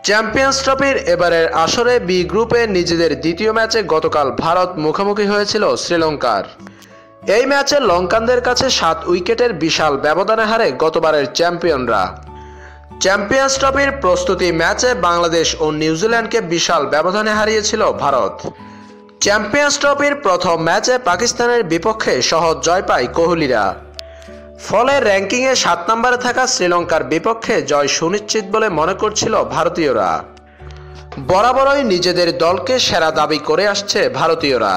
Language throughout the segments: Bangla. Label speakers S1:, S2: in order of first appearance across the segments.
S1: চ্যাম্পিয়ন্স ট্রফির এবারের আসরে বি গ্রুপে নিজেদের দ্বিতীয় ম্যাচে গতকাল ভারত মুখোমুখি হয়েছিল শ্রীলঙ্কার। এই ম্যাচে লঙ্কানদের কাছে 7 উইকেটের বিশাল ব্যবধানে হারে গতবারের চ্যাম্পিয়নরা। চ্যাম্পিয়ন্স ট্রফির প্রস্তুতি ম্যাচে বাংলাদেশ ও নিউজিল্যান্ডকে বিশাল ব্যবধানে হারিয়েছিল ভারত। চ্যাম্পিয়ন্স ট্রফির প্রথম ম্যাচে পাকিস্তানের বিপক্ষে সহজ জয় পায় কোহলিরা। ফলে র্যাঙ্কিংয়ে 7 নম্বরে থাকা শ্রীলঙ্কার বিপক্ষে জয় সুনিশ্চিত বলে মনে করছিল ভারতীয়রা। বরাবরই নিজেদের দলকে সেরা দাবি করে আসছে ভারতীয়রা।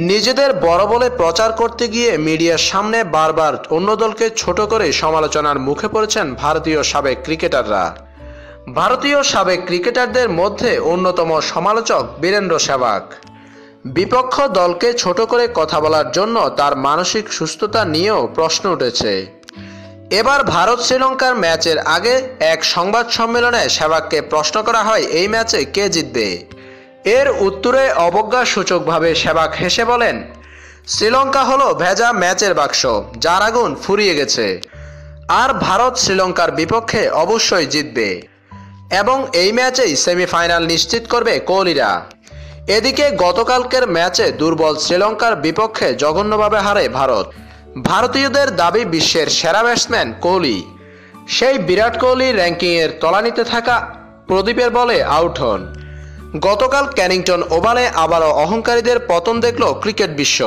S1: নিজেদের বড় বলে প্রচার করতে গিয়ে মিডিয়ার সামনে বারবার অন্য দলকে ছোট করে সমালোচনার মুখে পড়েছেন ভারতীয় সাবেক ক্রিকেটাররা। ভারতীয় সাবেক ক্রিকেটারদের মধ্যে অন্যতম সমালোচক বীরেন্দ্র সেহবাগ। বিপক্ষ দলকে ছোট করে কথা বলার জন্য তার মানসিক সুস্থতা নিয়েও প্রশ্ন উঠেছে। এবার ভারত শ্রীলঙ্কার ম্যাচের আগে এক সংবাদ সম্মেলনে সেহবাগকে প্রশ্ন করা হয় এই ম্যাচে কে জিতবে। এর উত্তরে অবজ্ঞাসূচকভাবে সেহবাগ হেসে বলেন, শ্রীলঙ্কা হলো ভেজা ম্যাচের বাক্স, যার আগুন ফুরিয়ে গেছে। আর ভারত শ্রীলঙ্কার বিপক্ষে অবশ্যই জিতবে এবং এই ম্যাচেই সেমিফাইনাল নিশ্চিত করবে কোহলিরা। এদিকে গতকালকের ম্যাচে দুর্বল শ্রীলঙ্কার বিপক্ষে জঘন্যভাবে হারে ভারত। ভারতীয়দের দাবি বিশ্বের সেরা ব্যাটসম্যান কোহলি। সেই বিরাট কোহলি র্যাঙ্কিংয়ের তলানিতে থাকা প্রদীপের বলে আউট হন। গতকাল ক্যানিংটন ওভালে আবারও অহংকারীদের পতন দেখল ক্রিকেট বিশ্ব।